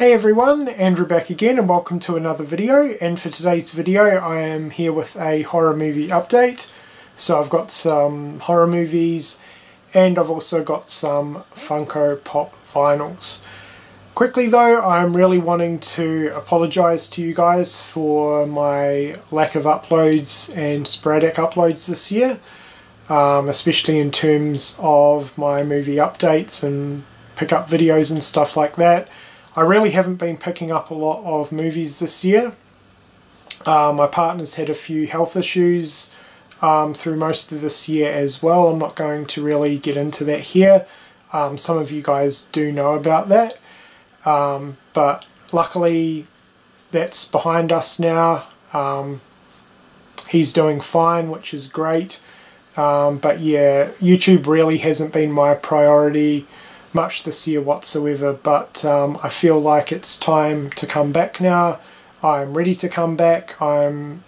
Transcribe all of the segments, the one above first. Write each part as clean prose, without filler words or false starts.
Hey everyone, Andrew back again and welcome to another video. And for today's video I am here with a horror movie update. So I've got some horror movies and I've also got some Funko Pop vinyls. Quickly though, I'm really wanting to apologise to you guys for my lack of uploads and sporadic uploads this year. Especially in terms of my movie updates and pick up videos and stuff like that. I really haven't been picking up a lot of movies this year. My partner's had a few health issues through most of this year as well. I'm not going to really get into that here. Some of you guys do know about that. But luckily that's behind us now. He's doing fine, which is great. But yeah, YouTube really hasn't been my priority much this year whatsoever, but I feel like it's time to come back now. I'm ready to come back. I'm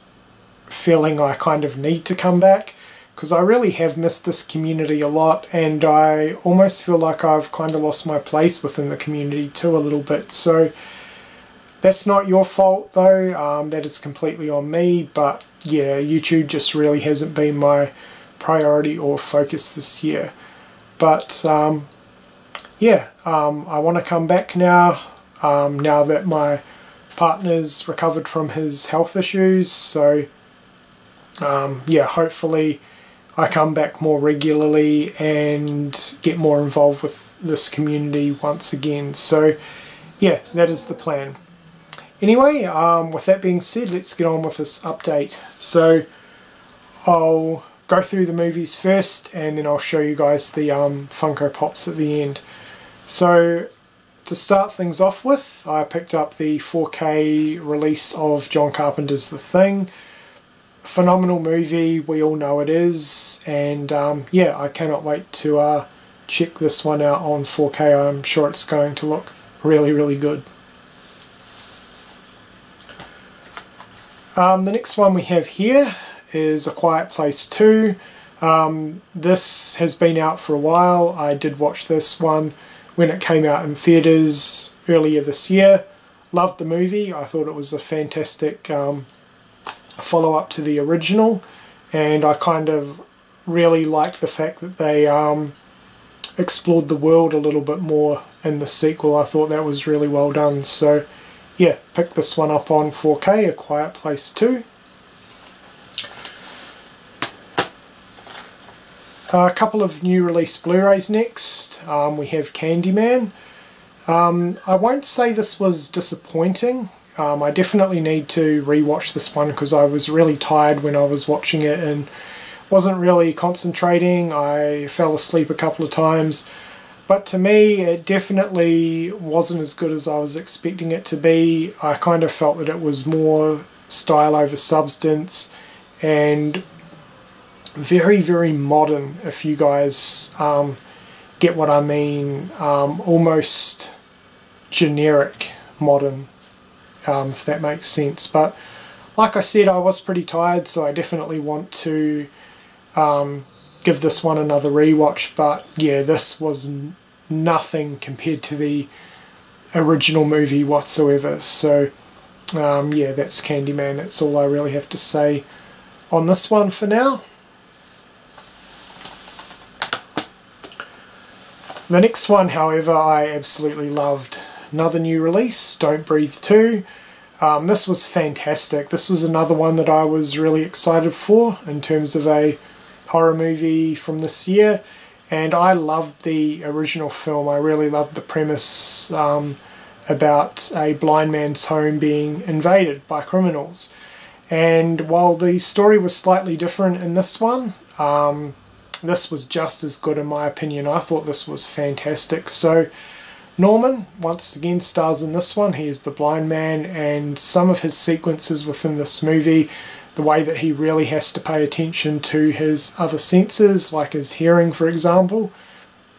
feeling I kind of need to come back because I really have missed this community a lot, and I almost feel like I've kind of lost my place within the community too a little bit. So that's not your fault though, that is completely on me, but yeah, YouTube just really hasn't been my priority or focus this year. But yeah, I want to come back now, now that my partner's recovered from his health issues. So yeah, hopefully I come back more regularly and get more involved with this community once again. So yeah, that is the plan. Anyway, with that being said, let's get on with this update. So I'll go through the movies first and then I'll show you guys the Funko Pops at the end. So to start things off with, I picked up the 4K release of John Carpenter's The Thing. Phenomenal movie, we all know it is, and yeah, I cannot wait to check this one out on 4K. I'm sure it's going to look really good. The next one we have here is A Quiet Place 2. This has been out for a while. I did watch this one when it came out in theatres earlier this year. Loved the movie. I thought it was a fantastic follow-up to the original, and I kind of really liked the fact that they explored the world a little bit more in the sequel. I thought that was really well done. So yeah, picked this one up on 4K, A Quiet Place 2. A couple of new release Blu-rays next. We have Candyman. I won't say this was disappointing. I definitely need to rewatch this one because I was really tired when I was watching it and wasn't really concentrating. I fell asleep a couple of times. But to me, it definitely wasn't as good as I was expecting it to be. I kind of felt that it was more style over substance and very modern, if you guys get what I mean. Almost generic modern, if that makes sense. But like I said, I was pretty tired, so I definitely want to give this one another rewatch. But yeah, this was nothing compared to the original movie whatsoever. So yeah, that's Candyman. That's all I really have to say on this one for now. The next one, however, I absolutely loved. Another new release, Don't Breathe 2. This was fantastic. This was another one that I was really excited for in terms of a horror movie from this year. And I loved the original film. I really loved the premise about a blind man's home being invaded by criminals. And while the story was slightly different in this one, this was just as good in my opinion. I thought this was fantastic. So Norman, once again, stars in this one. He is the blind man, and some of his sequences within this movie, the way that he really has to pay attention to his other senses, like his hearing for example,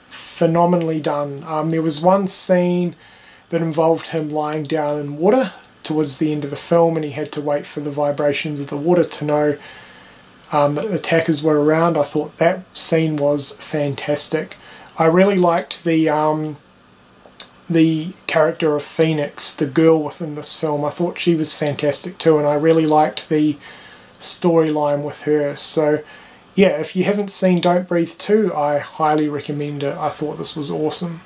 phenomenally done. There was one scene that involved him lying down in water towards the end of the film, and he had to wait for the vibrations of the water to know that attackers were around. I thought that scene was fantastic. I really liked the the character of Phoenix, the girl within this film. I thought she was fantastic too, and I really liked the storyline with her. So yeah, if you haven't seen Don't Breathe 2, I highly recommend it. I thought this was awesome.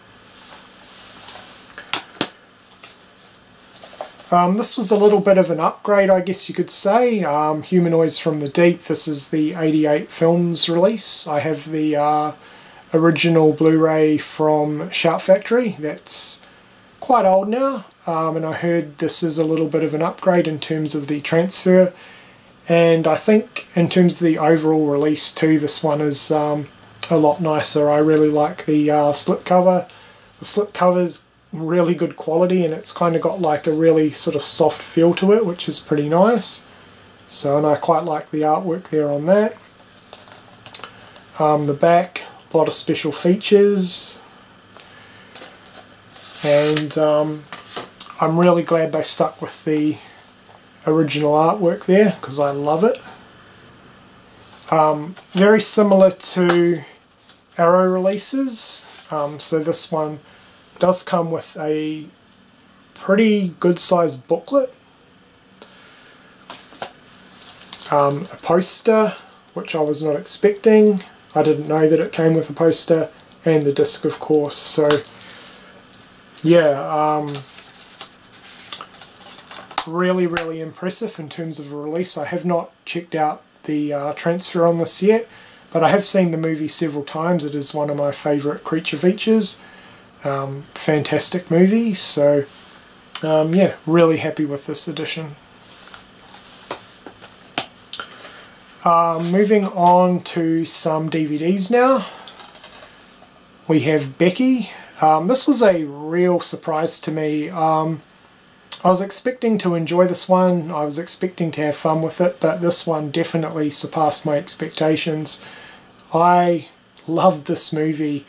This was a little bit of an upgrade, I guess you could say. Humanoids from the Deep, this is the 88 Films release. I have the original Blu-ray from Shout Factory. That's quite old now, and I heard this is a little bit of an upgrade in terms of the transfer. And I think in terms of the overall release too, this one is a lot nicer. I really like the slipcover. The slipcover's really good quality, and it's kind of got like a really sort of soft feel to it, which is pretty nice. So, and I quite like the artwork there on that. The back, a lot of special features, and I'm really glad they stuck with the original artwork there, because I love it. Very similar to Arrow releases, so this one does come with a pretty good sized booklet, a poster, which I was not expecting. I didn't know that it came with a poster, and the disc, of course. So yeah, really impressive in terms of a release. I have not checked out the transfer on this yet, but I have seen the movie several times. It is one of my favourite creature features. Fantastic movie, so yeah, really happy with this edition. Moving on to some DVDs now. We have Becky. This was a real surprise to me. I was expecting to enjoy this one, I was expecting to have fun with it, but this one definitely surpassed my expectations. I loved this movie.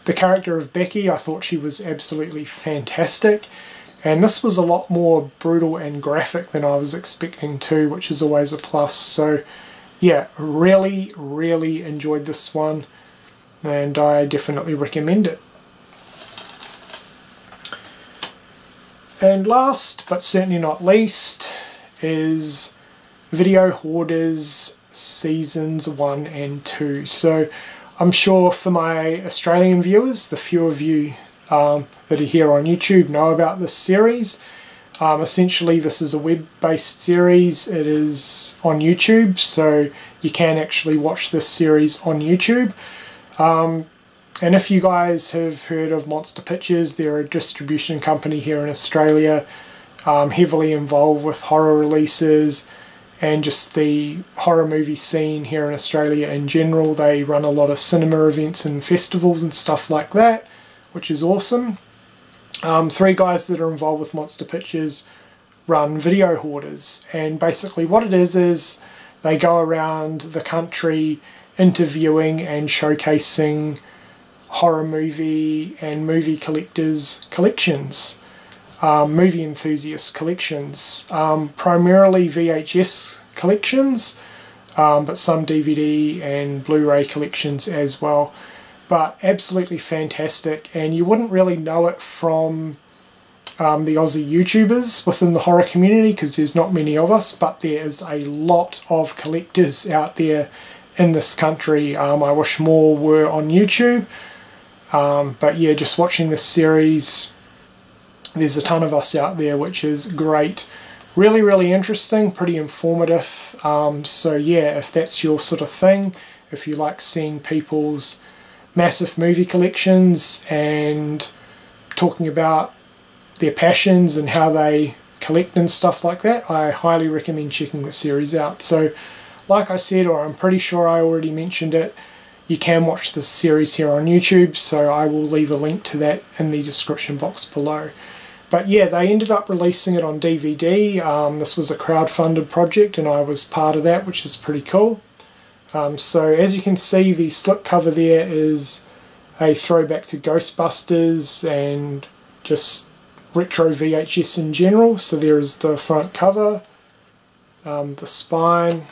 The character of Becky, I thought she was absolutely fantastic, and this was a lot more brutal and graphic than I was expecting too, which is always a plus. So yeah, really enjoyed this one, and I definitely recommend it. And last, but certainly not least, is Video Hoarders Seasons 1 and 2. So I'm sure for my Australian viewers, the few of you that are here on YouTube know about this series. Essentially this is a web-based series. It is on YouTube, so you can actually watch this series on YouTube. And if you guys have heard of Monster Pictures, they're a distribution company here in Australia, heavily involved with horror releases and just the horror movie scene here in Australia in general. They run a lot of cinema events and festivals and stuff like that, which is awesome. Three guys that are involved with Monster Pictures run Video Hoarders, and basically what it is they go around the country interviewing and showcasing horror movie and movie collectors collections, movie enthusiast collections, primarily VHS collections, but some DVD and Blu-ray collections as well. But absolutely fantastic, and you wouldn't really know it from the Aussie YouTubers within the horror community, because there's not many of us, but there is a lot of collectors out there in this country. I wish more were on YouTube. But yeah, just watching this series, there's a ton of us out there, which is great. Really interesting, pretty informative. So yeah, if that's your sort of thing, if you like seeing people's massive movie collections and talking about their passions and how they collect and stuff like that, I highly recommend checking the series out. So like I said, or I'm pretty sure I already mentioned it, you can watch this series here on YouTube, so I will leave a link to that in the description box below. But yeah, they ended up releasing it on DVD. This was a crowdfunded project and I was part of that, which is pretty cool. So as you can see, the slipcover there is a throwback to Ghostbusters and just retro VHS in general. So there is the front cover, the spine,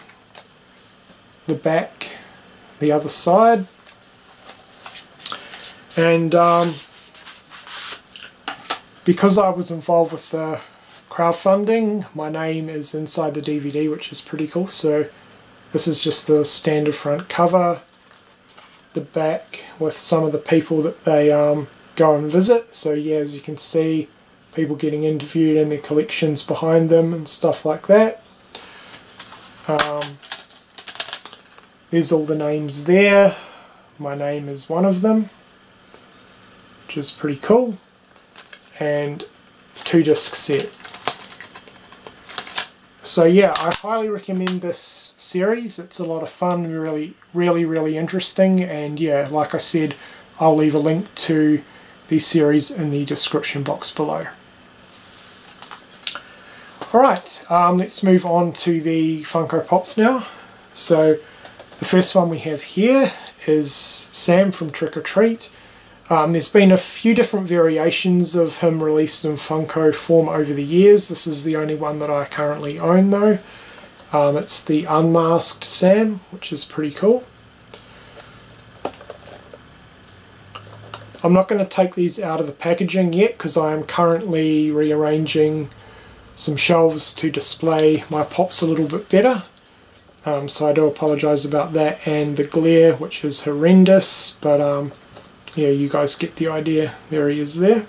the back, the other side, and because I was involved with the crowdfunding, my name is inside the DVD, which is pretty cool. So this is just the standard front cover, the back with some of the people that they go and visit. So yeah, as you can see, people getting interviewed and their collections behind them and stuff like that. There's all the names there. My name is one of them, which is pretty cool. And 2-disc set. So yeah, I highly recommend this series. It's a lot of fun, really interesting, and yeah, like I said, I'll leave a link to the series in the description box below. Alright, let's move on to the Funko Pops now. So the first one we have here is Sam from Trick 'r Treat. There's been a few different variations of him released in Funko form over the years. This is the only one that I currently own though. It's the unmasked Sam, which is pretty cool. I'm not going to take these out of the packaging yet because I am currently rearranging some shelves to display my pops a little bit better. So I do apologise about that, and the glare, which is horrendous, but yeah, you guys get the idea. There he is there.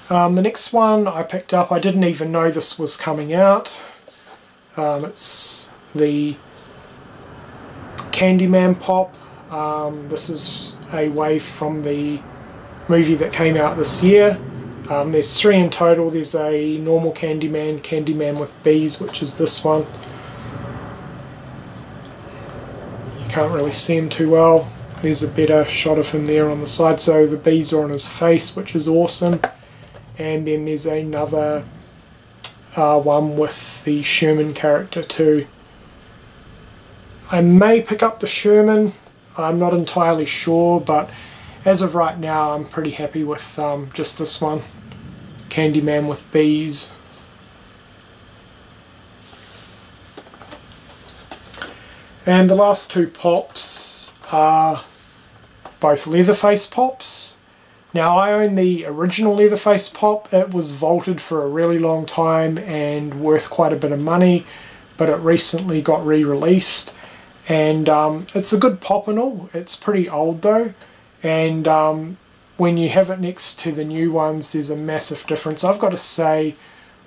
The next one I picked up, I didn't even know this was coming out. It's the Candyman Pop. This is a wave from the movie that came out this year. There's 3 in total. There's a normal Candyman, Candyman with bees, which is this one. You can't really see him too well. There's a better shot of him there on the side. So the bees are on his face, which is awesome. And then there's another one with the Sherman character too. I may pick up the Sherman. I'm not entirely sure, but as of right now I'm pretty happy with just this one, Candyman with bees. And the last 2 pops are both Leatherface pops. Now I own the original Leatherface pop. It was vaulted for a really long time and worth quite a bit of money, but it recently got re-released. And it's a good pop and all. It's pretty old though, and when you have it next to the new ones, there's a massive difference. I've got to say,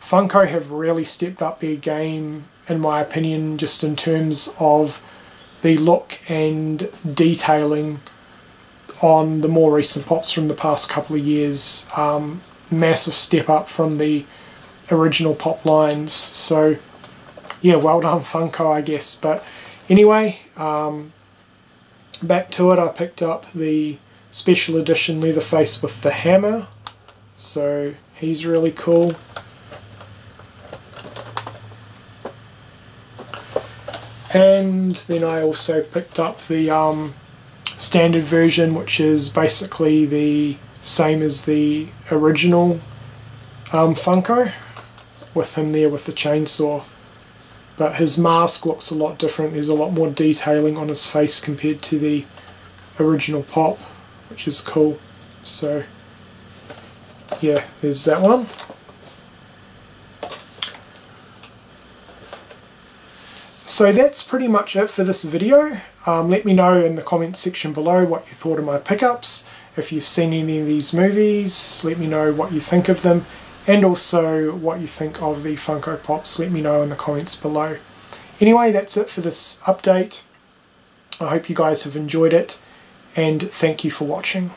Funko have really stepped up their game, in my opinion, just in terms of the look and detailing on the more recent pops from the past couple of years. Massive step up from the original pop lines. So yeah, well done Funko, I guess. But anyway, back to it. I picked up the special edition Leatherface with the hammer, so he's really cool. And then I also picked up the standard version, which is basically the same as the original Funko, with him there with the chainsaw. But his mask looks a lot different. There's a lot more detailing on his face compared to the original pop, which is cool. So yeah, there's that one. So that's pretty much it for this video. Let me know in the comments section below what you thought of my pickups. If you've seen any of these movies, let me know what you think of them. And also what you think of the Funko Pops, let me know in the comments below. Anyway, that's it for this update. I hope you guys have enjoyed it, and thank you for watching.